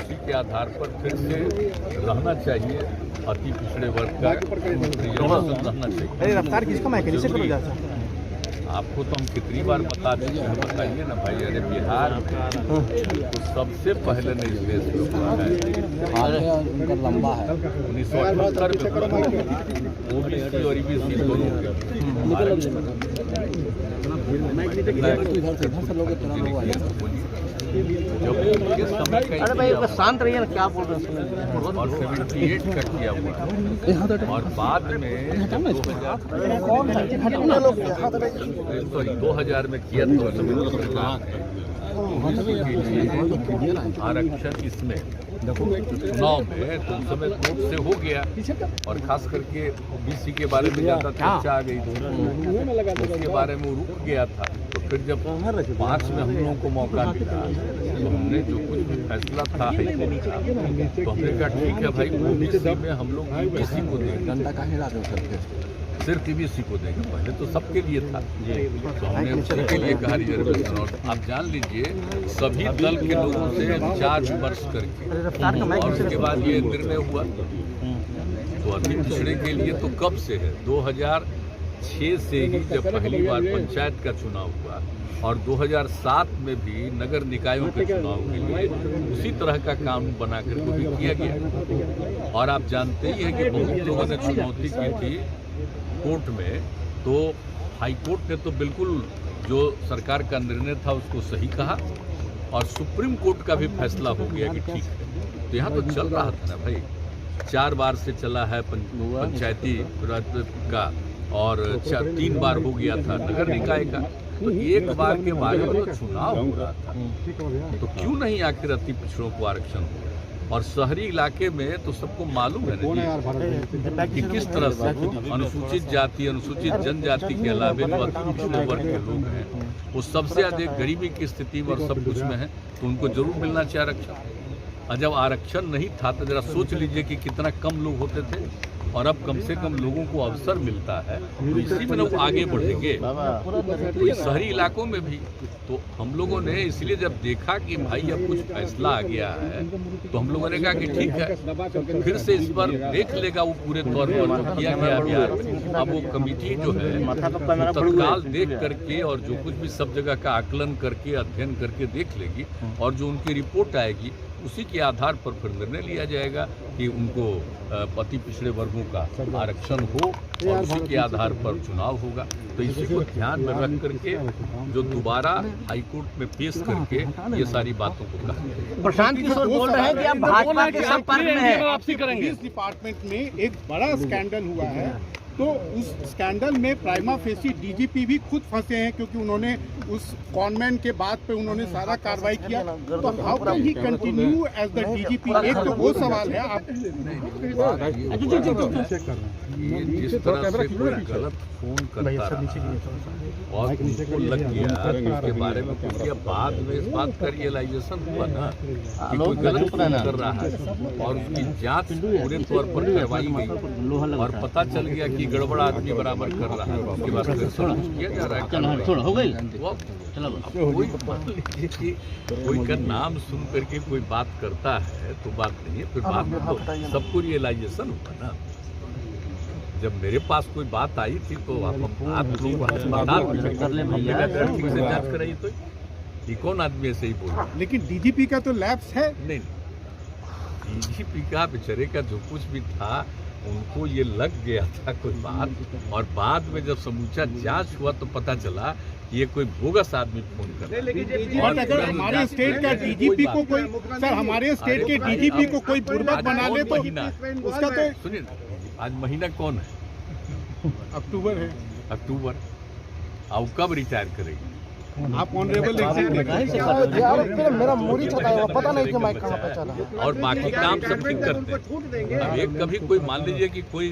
उसी के आधार पर फिर से रहना चाहिए, अति पिछड़े वर्ग का रिजर्वेशन रहना चाहिए। रफ्तार किसका मैं कैसे करो जा सकता? आपको तो हम कितनी बार बता चुके हैं, बताइए ना भाई। अरे बिहार में तो सबसे पहले निर्देश हुआ है, उनका लंबा है 1978 में ओबीसी और ईबीसी दोनों अरे भाई शांत रहिए ना, क्या बोल रहे हैं? और 78 का किया हुआ और बाद में 2000 में किया तो आरक्षण इसमें चुनाव में तो उस समय कोर्ट से हो गया और खास करके ओबीसी के बारे में ज़्यादा चर्चा आ गई थी, उसके बारे में रुक गया था। तो फिर जब 5 में हम लोगों को मौका मिला तो हमने जो कुछ भी फैसला था हाईकोर्ट का, तो हमने कहा ठीक है भाई, ओबीसी में हम लोग ईबीसी को देंगे, सिर्फ ईबीसी को देंगे। पहले तो सबके लिए था, तो हमने उसी के लिए कहा रिजर्वेशन। और आप जान लीजिए सभी दल के लोगों से 4 विमर्श करके और उसके बाद ये निर्णय हुआ। तो अति पिछड़े के लिए तो कब से है, 2006 से ही जब पहली बार पंचायत का चुनाव हुआ और 2007 में भी नगर निकायों के चुनाव के लिए उसी तरह का कानून बना करके भी किया गया। और आप जानते ही हैं कि बहुत लोगों ने चुनौती की थी कोर्ट में, तो हाई कोर्ट ने तो बिल्कुल जो सरकार का निर्णय था उसको सही कहा और सुप्रीम कोर्ट का भी फैसला हो गया कि ठीक है। तो यहाँ तो चल रहा था ना भाई, 4 बार से चला है पंचायती राज का और 3 बार हो गया था नगर निकाय का। तो एक बार के बाद तो चुनाव हो रहा था, तो क्यों नहीं आखिर अति पिछड़ों को आरक्षण हो? और शहरी इलाके में तो सबको मालूम है ना कि किस तरह से अनुसूचित जाति अनुसूचित जनजाति के अलावा जो अति पिछड़े वर्ग के लोग हैं वो सबसे अधिक गरीबी की स्थिति में और सब कुछ में है, तो उनको जरूर मिलना चाहिए आरक्षण। और जब आरक्षण नहीं था तो जरा सोच लीजिए कि कितना कम लोग होते थे और अब कम से कम लोगों को अवसर मिलता है, तो इसी में लोग आगे बढ़ेंगे। तो इस शहरी इलाकों में भी तो हम लोगों ने इसलिए जब देखा कि भाई अब कुछ फैसला आ गया है तो हम लोगों ने कहा कि ठीक है फिर से इस पर देख लेगा वो पूरे तौर पर किया गया बिहार। अब वो कमेटी जो है तत्काल देख करके और जो कुछ भी सब जगह का आकलन करके अध्ययन करके देख लेगी और जो उनकी रिपोर्ट आएगी उसी के आधार पर फिर निर्णय लिया जाएगा कि उनको अति पिछड़े वर्गों का आरक्षण हो और उसी के आधार पर चुनाव होगा। तो इसी को ध्यान में रख करके जो दोबारा हाईकोर्ट में पेश करके ये सारी बातों को कहा। प्रशांत किशोर बोल रहे हैं कि आप भाजपा के संपर्क में हैं। वापसी करेंगे। इस डिपार्टमेंट में एक बड़ा स्कैंडल हुआ है, तो उस स्कैंडल में प्राइमा फेसी डीजीपी भी खुद फंसे हैं क्योंकि उन्होंने उस कॉन्वेंट के बाद पे उन्होंने सारा कार्रवाई किया। तो how can he continue as the DGP? एक तो वो सवाल है। आप ये जिस तरह से कोई गलत फोन करता रहा और उनको लग गया कि उसके बारे में पूछ लिया, बाद में इस बात का रियलाइजेशन हुआ ना कि कोई गलत फोन कर रहा है और उसकी जांच पूरे तौर पर करवाई गई और पता चल गया कि गड़बड़ आदमी बराबर कर रहा है। उसके बाद फिर सब कुछ किया जा रहा है। हो गई कोई मान लीजिए कि कोई का नाम सुन करके कोई बात करता है तो बात नहीं है, फिर बाद में तो सबको रियलाइजेशन होगा ना। जब मेरे पास कोई बात आई थी तो आप लोग ठीक से जांच कराइए, तो ये कौन आदमी ऐसे ही बोल रहा है? लेकिन डीजीपी का तो लैप्स है। नहीं, डीजीपी का बेचारे का जो कुछ भी था उनको ये लग गया था कोई बात और बाद में जब समूचा जांच हुआ तो पता चला ये कोई बोगस आदमी फोन कर रहा है। और अगर हमारे स्टेट का डीजीपी को कोई सर हमारे स्टेट के डीजीपी को कोई बुर्बक बना ले तो उसका तो सुनिए, आज महीना कौन है? अक्टूबर है। अक्टूबर। अब कब रिटायर करेगी? आप ऑनरेबल मेरा मूरी छटा है, पता नहीं कि मैं कहां पे चला। और बाकी काम सब ठीक करते हैं। अब एक कभी कोई मान लीजिए कि कोई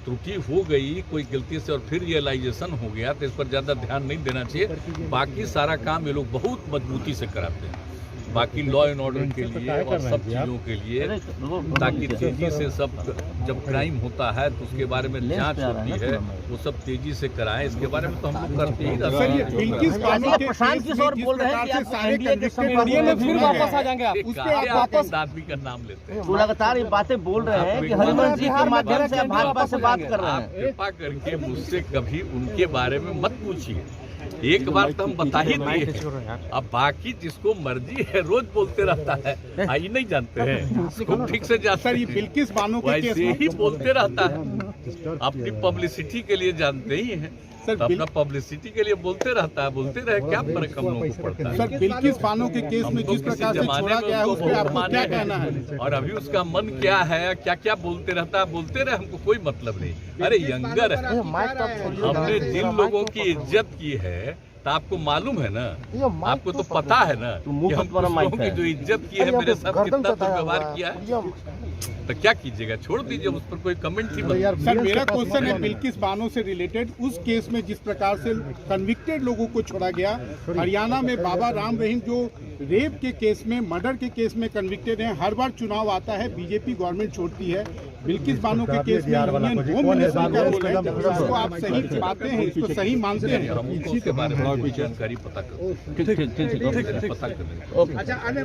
त्रुटि हो गई कोई गलती से और फिर रियलाइजेशन हो गया तो इस पर ज़्यादा ध्यान नहीं देना चाहिए। बाकी सारा काम ये लोग बहुत मजबूती से कराते हैं। बाकी लॉ एंड ऑर्डर के लिए और सब चीज़ों के लिए, ताकि तेजी से सब जब क्राइम होता है तो उसके बारे में जांच होती है, वो सब तेजी से कराएं। इसके बारे में तो हम लोग करते ही रहते सर, ये हैं। बिल्किस बानो के प्रशांत केस किशोर में बोल रहे हैं जिस कि प्रकार से आप सारे एनडीए के convicted समय लोग में फिर हैं, वापस आ जाएंगे आप। ये उस पे कहाँ आप आप वापस इस आदमी का नाम लेते हैं? वो लगातार ये बातें बोल रहे हैं कि हरिवंश जी के माध्यम से आप भाजपा से बात कर रहे आप हैं। कृपा करके मुझसे कभी उनके बारे में मत पूछिए। एक बार तो हम बता ही दिए हैं। अब बाकी जिसको मर्जी है रोज बोलते रहता है, आई नहीं जानते हैं उसको ठीक से जानते सर, ये हैं। बिल्किस बानो के केस वैसे में ही बोलते रहता है, अपनी पब्लिसिटी के लिए जानते ही हैं, सर, तो अपना पब्लिसिटी के लिए बोलते रहता है, बोलते रहे, क्या फर्क हम लोगों को पड़ता है? सर, बिल्किस बानो के केस में हम तो जिस किसी प्रकार से जमाने छोड़ा में गया है उनको उस पर बहुत आपको माने क्या हैं। कहना है? और अभी उसका मन क्या है, क्या क्या बोलते रहता है, बोलते रहे, हमको कोई मतलब नहीं। अरे यंगर है, ये माइक तो आप खोलिए। हमने जिन लोगों की इज्जत की है तो आपको मालूम है ना, ये माइक आपको तो तो पता है ना तो मुंह कि हम पर तुम्हारा कुछ माइक लोगों की है। जो इज्जत की है, अरे मेरे अब साथ गर्दन कितना चटाया दुर्व्यवहार हुआ है। किया है, ये तो क्या कीजिएगा? छोड़ दीजिए, उस पर कोई कमेंट ही मत। सर, मेरा क्वेश्चन है बिल्किस बानो से रिलेटेड, उस केस में जिस प्रकार से कन्विक्टेड लोगों को छोड़ा गया, हरियाणा में बाबा राम रहीम जो रेप के केस में, मर्डर के केस में कन्विक्टेड हैं, हर बार चुनाव आता है बीजेपी गवर्नमेंट छोड़ती है। बिल्किस बानो के केस में यूनियन होम मिनिस्टर का रोल है, इसको आप सही पाते हैं, इसको सही मानते हैं? हम उसके बारे में जानकारी पता कर ठीक ठीक ठीक ठीक पता कर लेंगे। ओके।